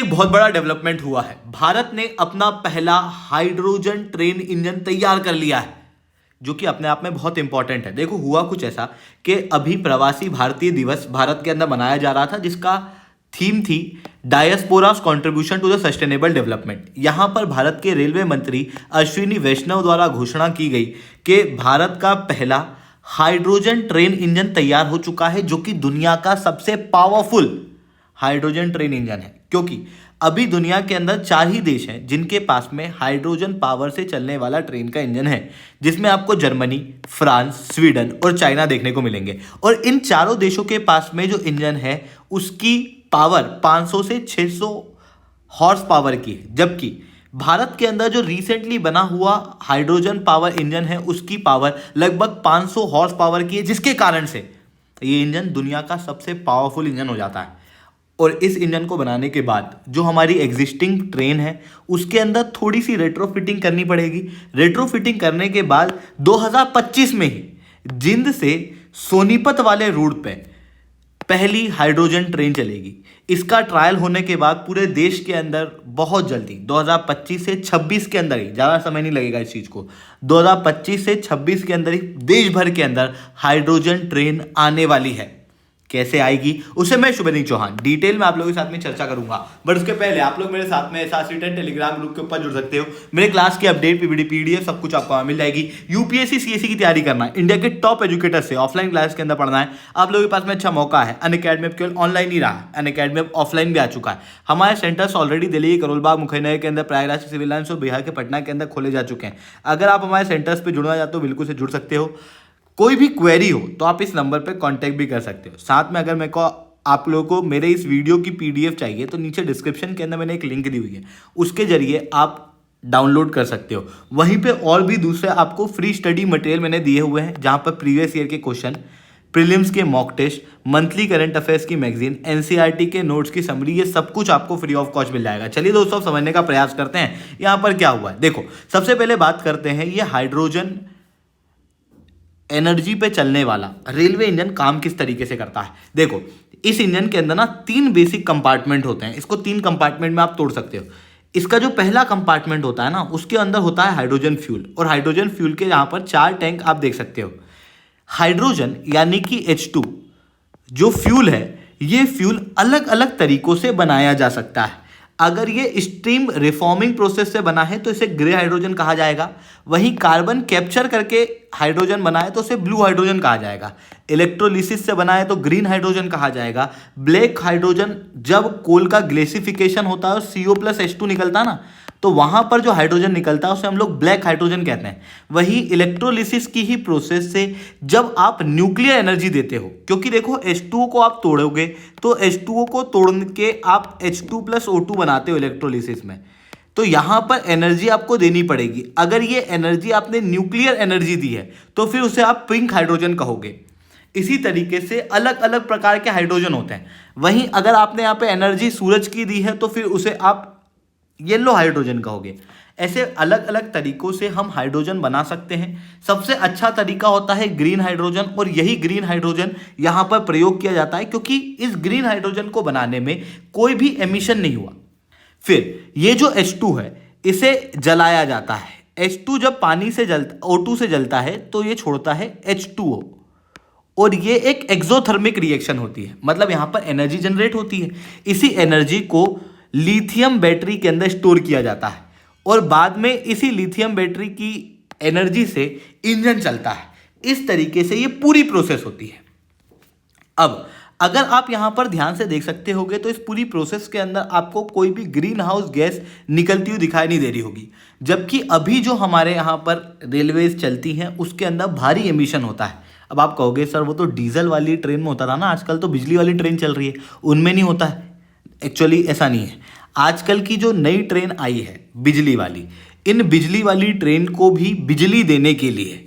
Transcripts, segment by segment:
एक बहुत बड़ा डेवलपमेंट हुआ है। भारत ने अपना पहला हाइड्रोजन ट्रेन इंजन तैयार कर लिया है, जो कि अपने आप में बहुत इंपॉर्टेंट है। देखो हुआ कुछ ऐसा कि अभी प्रवासी भारतीय दिवस भारत के अंदर मनाया जा रहा था, जिसका थीम थी diaspora's contribution to the sustainable development. यहां पर भारत के रेलवे मंत्री अश्विनी वैष्णव द्वारा घोषणा की गई कि भारत का पहला हाइड्रोजन ट्रेन इंजन तैयार हो चुका है, जो कि दुनिया का सबसे पावरफुल हाइड्रोजन ट्रेन इंजन है। क्योंकि अभी दुनिया के अंदर 4 ही देश हैं जिनके पास में हाइड्रोजन पावर से चलने वाला ट्रेन का इंजन है, जिसमें आपको जर्मनी, फ्रांस, स्वीडन और चाइना देखने को मिलेंगे। और इन चारों देशों के पास में जो इंजन है उसकी पावर 500 से 600 हॉर्स पावर की है, जबकि भारत के अंदर जो रिसेंटली बना हुआ हाइड्रोजन पावर इंजन है उसकी पावर लगभग 500 हॉर्स पावर की है, जिसके कारण से ये इंजन दुनिया का सबसे पावरफुल इंजन हो जाता है। और इस इंजन को बनाने के बाद जो हमारी एग्जिस्टिंग ट्रेन है उसके अंदर थोड़ी सी रेट्रोफिटिंग करनी पड़ेगी। रेट्रोफिटिंग करने के बाद 2025 में ही जिंद से सोनीपत वाले रूट पे पहली हाइड्रोजन ट्रेन चलेगी। इसका ट्रायल होने के बाद पूरे देश के अंदर बहुत जल्दी 2025 से 26 के अंदर ही, ज़्यादा समय नहीं लगेगा इस चीज़ को, 2025 से 26 के अंदर ही देश भर के अंदर हाइड्रोजन ट्रेन आने वाली है। कैसे आएगी उसे मैं शुभनीत चौहान डिटेल में आप लोगों के साथ में चर्चा करूंगा। बट उसके पहले आप लोग मेरे साथ में एसआरसी10 टेलीग्राम ग्रुप के ऊपर जुड़ सकते हो। मेरे क्लास की अपडेट पीपीटी पीडीएफ सब कुछ आपको वहां मिल जाएगी। यूपीएससी सीएससी की तैयारी करना है, इंडिया के टॉप एजुकेटर से ऑफलाइन क्लास के अंदर पढ़ना है, आप लोगों के पास में अच्छा मौका है। अनअकैडमी अब केवल ऑनलाइन ही रहा है, अनअकैडमी अब ऑफलाइन भी आ चुका है। हमारे सेंटर्स ऑलरेडी दिल्ली, करोलबाग, मुखैनगर के अंदर, प्रयागराज, सिविल लाइन्स और बिहार के पटना के अंदर खोले जा चुके हैं। अगर आप हमारे सेंटर्स पर जुड़ना चाहते हो बिल्कुल से जुड़ सकते हो। कोई भी क्वेरी हो तो आप इस नंबर पे कांटेक्ट भी कर सकते हो। साथ में अगर मेरे को आप लोगों को मेरे इस वीडियो की पीडीएफ चाहिए तो नीचे डिस्क्रिप्शन के अंदर मैंने एक लिंक दी हुई है, उसके जरिए आप डाउनलोड कर सकते हो। वहीं पे और भी दूसरे आपको फ्री स्टडी मटेरियल मैंने दिए हुए हैं, जहां पर प्रीवियस ईयर के क्वेश्चन, प्रीलिम्स के mock test, monthly current affairs की मैगजीन, एनसीईआरटी के नोट्स की समरी, ये सब कुछ आपको फ्री ऑफ कॉस्ट मिल जाएगा। चलिए दोस्तों समझने का प्रयास करते हैं यहाँ पर क्या हुआ है। देखो सबसे पहले बात करते हैं ये हाइड्रोजन एनर्जी पे चलने वाला रेलवे इंजन काम किस तरीके से करता है। देखो इस इंजन के अंदर ना 3 बेसिक कंपार्टमेंट होते हैं। इसको 3 कंपार्टमेंट में आप तोड़ सकते हो। इसका जो पहला कंपार्टमेंट होता है ना उसके अंदर होता है हाइड्रोजन फ्यूल, और हाइड्रोजन फ्यूल के यहाँ पर 4 टैंक आप देख सकते हो। हाइड्रोजन यानी कि H2 जो फ्यूल है, ये फ्यूल अलग अलग तरीकों से बनाया जा सकता है। अगर ये स्ट्रीम रिफॉर्मिंग प्रोसेस से बना है तो इसे ग्रे हाइड्रोजन कहा जाएगा। वहीं कार्बन कैप्चर करके हाइड्रोजन बना है तो उसे ब्लू हाइड्रोजन कहा जाएगा। इलेक्ट्रोलिसिस से बना है तो ग्रीन हाइड्रोजन कहा जाएगा। ब्लैक हाइड्रोजन जब कोल का ग्लेसिफिकेशन होता है और CO+H2 निकलता है ना, तो वहां पर जो हाइड्रोजन निकलता है उसे हम लोग ब्लैक हाइड्रोजन कहते हैं। वही इलेक्ट्रोलिसिस की ही प्रोसेस से जब आप न्यूक्लियर एनर्जी देते हो, क्योंकि देखो H2O को आप तोड़ोगे तो H2O को तोड़ के आप H2+O2 बनाते हो इलेक्ट्रोलिसिस में, तो यहां पर एनर्जी आपको देनी पड़ेगी। अगर ये एनर्जी आपने न्यूक्लियर एनर्जी दी है तो फिर उसे आप पिंक हाइड्रोजन कहोगे। इसी तरीके से अलग अलग प्रकार के हाइड्रोजन होते हैं। वहीं अगर आपने यहाँ पे एनर्जी सूरज की दी है तो फिर उसे आप येलो हाइड्रोजन कहोगे। ऐसे अलग अलग तरीकों से हम हाइड्रोजन बना सकते हैं। सबसे अच्छा तरीका होता है ग्रीन हाइड्रोजन, और यही ग्रीन हाइड्रोजन यहाँ पर प्रयोग किया जाता है क्योंकि इस ग्रीन हाइड्रोजन को बनाने में कोई भी एमिशन नहीं हुआ। फिर ये जो H2 है इसे जलाया जाता है। H2 जब पानी से जलता, O2 से जलता है तो ये छोड़ता है H2O, और ये एक एक्सोथर्मिक रिएक्शन होती है, मतलब यहाँ पर एनर्जी जनरेट होती है। इसी एनर्जी को लिथियम बैटरी के अंदर स्टोर किया जाता है और बाद में इसी लिथियम बैटरी की एनर्जी से इंजन चलता है। इस तरीके से ये पूरी प्रोसेस होती है। अब अगर आप यहां पर ध्यान से देख सकते होगे तो इस पूरी प्रोसेस के अंदर आपको कोई भी ग्रीन हाउस गैस निकलती हुई दिखाई नहीं दे रही होगी, जबकि अभी जो हमारे यहाँ पर रेलवेज चलती हैं उसके अंदर भारी एमिशन होता है। अब आप कहोगे सर वो तो डीजल वाली ट्रेन में होता था ना, आजकल तो बिजली वाली ट्रेन चल रही है उनमें नहीं होता है। एक्चुअली ऐसा नहीं है। आजकल की जो नई ट्रेन आई है बिजली वाली, इन बिजली वाली ट्रेन को भी बिजली देने के लिए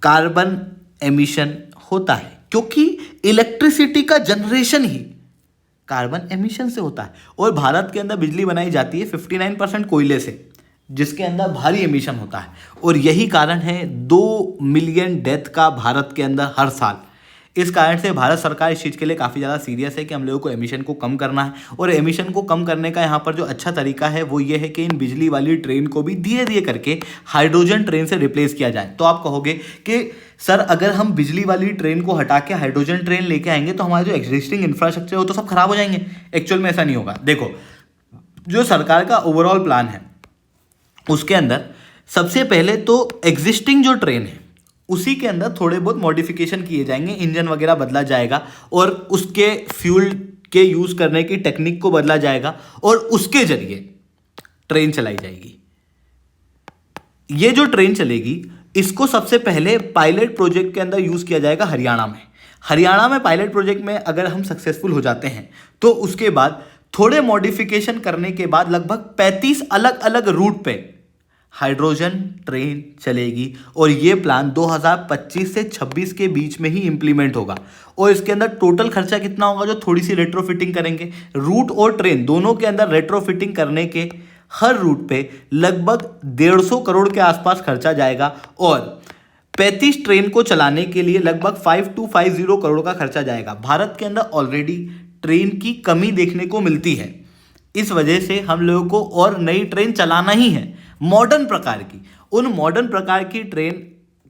कार्बन एमिशन होता है, क्योंकि इलेक्ट्रिसिटी का जनरेशन ही कार्बन एमिशन से होता है। और भारत के अंदर बिजली बनाई जाती है 59% कोयले से, जिसके अंदर भारी एमिशन होता है। और यही कारण है 2 मिलियन डेथ का भारत के अंदर हर साल इस कारण से भारत सरकार इस चीज़ के लिए काफ़ी ज़्यादा सीरियस है कि हम लोगों को एमिशन को कम करना है। और एमिशन को कम करने का यहाँ पर जो अच्छा तरीका है वो ये है कि इन बिजली वाली ट्रेन को भी धीरे धीरे करके हाइड्रोजन ट्रेन से रिप्लेस किया जाए। तो आप कहोगे कि सर अगर हम बिजली वाली ट्रेन को हटा के हाइड्रोजन ट्रेन लेके आएंगे तो हमारे जो एग्जिस्टिंग इंफ्रास्ट्रक्चर है वो तो सब खराब हो जाएंगे। एक्चुअल में ऐसा नहीं होगा। देखो, जो सरकार का ओवरऑल प्लान है उसके अंदर सबसे पहले तो एग्जिस्टिंग जो ट्रेन है उसी के अंदर थोड़े बहुत मॉडिफिकेशन किए जाएंगे, इंजन वगैरह बदला जाएगा और उसके फ्यूल के यूज़ करने की टेक्निक को बदला जाएगा और उसके जरिए ट्रेन चलाई जाएगी। ये जो ट्रेन चलेगी इसको सबसे पहले पायलट प्रोजेक्ट के अंदर यूज़ किया जाएगा हरियाणा में। हरियाणा में पायलट प्रोजेक्ट में अगर हम सक्सेसफुल हो जाते हैं तो उसके बाद थोड़े मॉडिफिकेशन करने के बाद लगभग 35 अलग अलग रूट पे हाइड्रोजन ट्रेन चलेगी और ये प्लान 2025 से 26 के बीच में ही इंप्लीमेंट होगा। और इसके अंदर टोटल खर्चा कितना होगा जो थोड़ी सी रेट्रोफिटिंग करेंगे, रूट और ट्रेन दोनों के अंदर रेट्रोफिटिंग करने के हर रूट पे लगभग 150 करोड़ के आसपास खर्चा जाएगा और 35 ट्रेन को चलाने के लिए लगभग 5250 करोड़ का खर्चा जाएगा। भारत के अंदर ऑलरेडी ट्रेन की कमी देखने को मिलती है, इस वजह से हम लोगों को और नई ट्रेन चलाना ही है मॉडर्न प्रकार की। उन मॉडर्न प्रकार की ट्रेन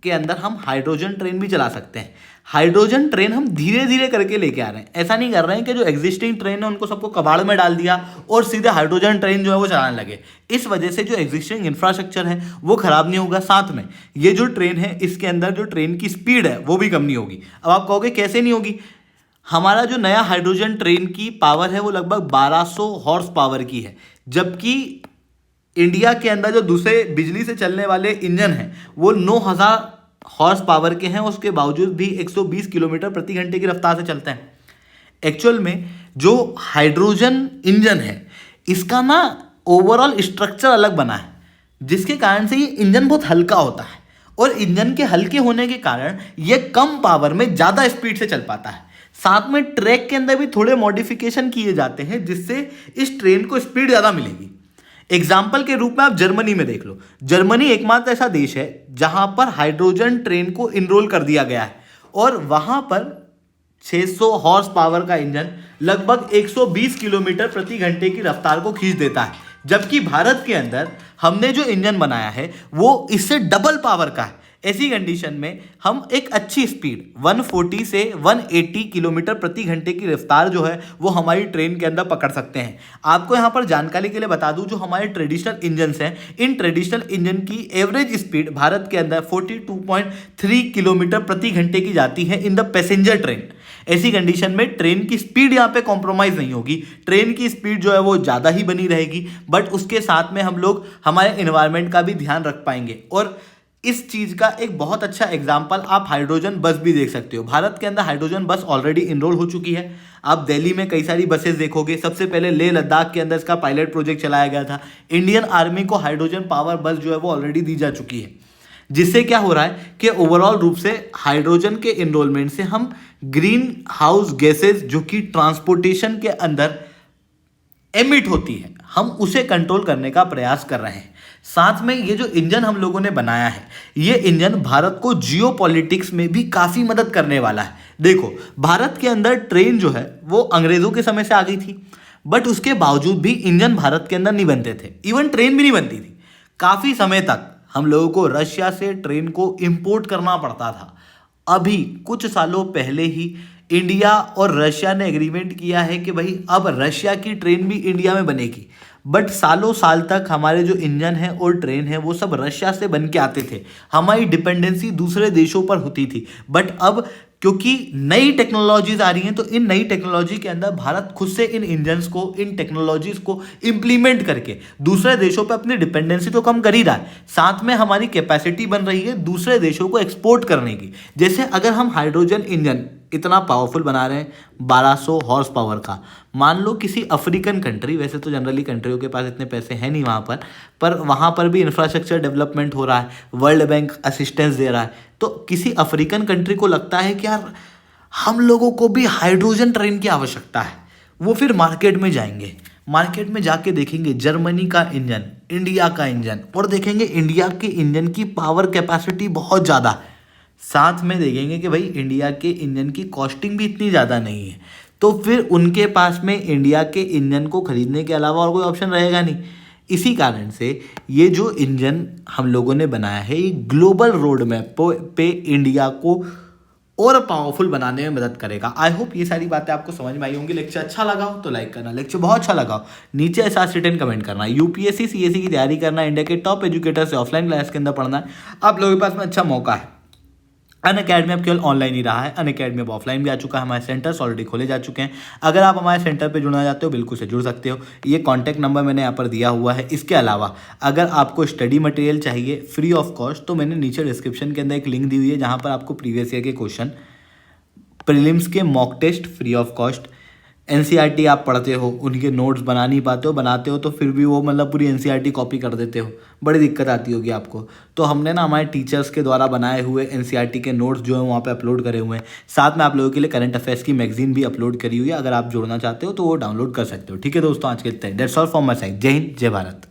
के अंदर हम हाइड्रोजन ट्रेन भी चला सकते हैं। हाइड्रोजन ट्रेन हम धीरे धीरे करके लेके आ रहे हैं, ऐसा नहीं कर रहे हैं कि जो एग्जिस्टिंग ट्रेन है उनको सबको कबाड़ में डाल दिया और सीधे हाइड्रोजन ट्रेन जो है वो चलाने लगे। इस वजह से जो एग्जिस्टिंग इंफ्रास्ट्रक्चर है वो खराब नहीं होगा, साथ में ये जो ट्रेन है इसके अंदर जो ट्रेन की स्पीड है वो भी कम नहीं होगी। अब आप कहोगे कैसे नहीं होगी? हमारा जो नया हाइड्रोजन ट्रेन की पावर है वो लगभग 1200 हॉर्स पावर की है, जबकि इंडिया के अंदर जो दूसरे बिजली से चलने वाले इंजन हैं वो 9000 हॉर्स पावर के हैं, उसके बावजूद भी 120 किलोमीटर प्रति घंटे की रफ्तार से चलते हैं। एक्चुअल में जो हाइड्रोजन इंजन है इसका ना ओवरऑल स्ट्रक्चर अलग बना है, जिसके कारण से ये इंजन बहुत हल्का होता है और इंजन के हल्के होने के कारण ये कम पावर में ज़्यादा स्पीड से चल पाता है। साथ में ट्रैक के अंदर भी थोड़े मॉडिफिकेशन किए जाते हैं जिससे इस ट्रेन को स्पीड ज़्यादा मिलेगी। एग्जाम्पल के रूप में आप जर्मनी में देख लो, जर्मनी एकमात्र ऐसा देश है जहां पर हाइड्रोजन ट्रेन को इनरोल कर दिया गया है और वहां पर 600 हॉर्स पावर का इंजन लगभग 120 किलोमीटर प्रति घंटे की रफ्तार को खींच देता है, जबकि भारत के अंदर हमने जो इंजन बनाया है वो इससे डबल पावर का है। ऐसी कंडीशन में हम एक अच्छी स्पीड 140 से 180 किलोमीटर प्रति घंटे की रफ्तार जो है वो हमारी ट्रेन के अंदर पकड़ सकते हैं। आपको यहाँ पर जानकारी के लिए बता दूं, जो हमारे ट्रेडिशनल इंजन्स हैं इन ट्रेडिशनल इंजन की एवरेज स्पीड भारत के अंदर 42.3 किलोमीटर प्रति घंटे की जाती है इन द पैसेंजर ट्रेन। ऐसी कंडीशन में ट्रेन की स्पीड यहाँ पे कॉम्प्रोमाइज़ नहीं होगी, ट्रेन की स्पीड जो है वो ज़्यादा ही बनी रहेगी, बट उसके साथ में हम लोग हमारे इन्वायरमेंट का भी ध्यान रख पाएंगे। और इस चीज़ का एक बहुत अच्छा एग्जाम्पल आप हाइड्रोजन बस भी देख सकते हो। भारत के अंदर हाइड्रोजन बस ऑलरेडी इनरोल हो चुकी है। आप दिल्ली में कई सारी बसेस देखोगे। सबसे पहले लेह लद्दाख के अंदर इसका पायलट प्रोजेक्ट चलाया गया था। इंडियन आर्मी को हाइड्रोजन पावर बस जो है वो ऑलरेडी दी जा चुकी है, जिससे क्या हो रहा है कि ओवरऑल रूप से हाइड्रोजन के इनरोलमेंट से हम ग्रीन हाउस गैसेज जो कि ट्रांसपोर्टेशन के अंदर एमिट होती है हम उसे कंट्रोल करने का प्रयास कर रहे हैं। साथ में ये जो इंजन हम लोगों ने बनाया है ये इंजन भारत को जियो पॉलिटिक्स में भी काफ़ी मदद करने वाला है। देखो, भारत के अंदर ट्रेन जो है वो अंग्रेज़ों के समय से आ गई थी, बट उसके बावजूद भी इंजन भारत के अंदर नहीं बनते थे, इवन ट्रेन भी नहीं बनती थी। काफ़ी समय तक हम लोगों को रशिया से ट्रेन को इंपोर्ट करना पड़ता था। अभी कुछ सालों पहले ही इंडिया और रशिया ने एग्रीमेंट किया है कि भाई अब रशिया की ट्रेन भी इंडिया में बनेगी, बट सालों साल तक हमारे जो इंजन है और ट्रेन है वो सब रशिया से बन के आते थे। हमारी डिपेंडेंसी दूसरे देशों पर होती थी, बट अब क्योंकि नई टेक्नोलॉजीज आ रही हैं तो इन नई टेक्नोलॉजी के अंदर भारत खुद से इन इंजन्स को, इन टेक्नोलॉजीज को इम्प्लीमेंट करके दूसरे देशों पर अपनी डिपेंडेंसी तो कम कर ही रहा है, साथ में हमारी कैपेसिटी बन रही है दूसरे देशों को एक्सपोर्ट करने की। जैसे अगर हम हाइड्रोजन इंजन इतना पावरफुल बना रहे हैं 1200 हॉर्स पावर का, मान लो किसी अफ्रीकन कंट्री, वैसे तो जनरली कंट्रियों के पास इतने पैसे हैं नहीं वहाँ पर वहाँ पर भी इंफ्रास्ट्रक्चर डेवलपमेंट हो रहा है, वर्ल्ड बैंक असिस्टेंस दे रहा है, तो किसी अफ्रीकन कंट्री को लगता है कि यार हम लोगों को भी हाइड्रोजन ट्रेन की आवश्यकता है। वो फिर मार्केट में जाएंगे, मार्केट में जाके देखेंगे जर्मनी का इंजन, इंडिया का इंजन, और देखेंगे इंडिया के इंजन की पावर कैपेसिटी बहुत ज़्यादा है। साथ में देखेंगे कि भाई इंडिया के इंजन की कॉस्टिंग भी इतनी ज़्यादा नहीं है, तो फिर उनके पास में इंडिया के इंजन को खरीदने के अलावा और कोई ऑप्शन रहेगा नहीं। इसी कारण से ये जो इंजन हम लोगों ने बनाया है, ये ग्लोबल रोड मैप पे इंडिया को और पावरफुल बनाने में मदद करेगा। आई होप ये सारी बातें आपको समझ में आई होंगी। लेक्चर अच्छा लगा हो तो लाइक करना, लेक्चर बहुत अच्छा लगा हो नीचे ऐसा रिटर्न कमेंट करना। यूपीएससी सीएससी की तैयारी करना, इंडिया के टॉप एजुकेटर से ऑफलाइन क्लास के अंदर पढ़ना है, आप लोगों के पास में अच्छा मौका है। अनअकैडमी अब केवल ऑनलाइन ही रहा है, अनअकैडमी अब ऑफलाइन भी आ चुका है, हमारे सेंटर्स ऑलरेडी खोले जा चुके हैं। अगर आप हमारे सेंटर पे जुड़ना चाहते हो बिल्कुल से जुड़ सकते हो, ये कॉन्टैक्ट नंबर मैंने यहाँ पर दिया हुआ है। इसके अलावा अगर आपको स्टडी मटेरियल चाहिए फ्री ऑफ कॉस्ट, तो मैंने नीचे डिस्क्रिप्शन के अंदर एक लिंक दी हुई है जहाँ पर आपको प्रीवियस ईयर के क्वेश्चन, प्रीलिम्स के mock test free of cost, NCERT आप पढ़ते हो उनके नोट्स बना नहीं पाते हो, बनाते हो तो फिर भी वो मतलब पूरी एनसीईआरटी कॉपी कर देते हो, बड़ी दिक्कत आती होगी आपको। तो हमने ना हमारे टीचर्स के द्वारा बनाए हुए एनसीईआरटी के नोट्स जो है वहाँ पे अपलोड करे हुए हैं। साथ में आप लोगों के लिए करंट अफेयर्स की मैगजीन भी अपलोड करी हुई है, अगर आप जोड़ना चाहते हो तो वो डाउनलोड कर सकते हो। ठीक है दोस्तों, आज के लिए that's all from my side. जय हिंद, जय भारत।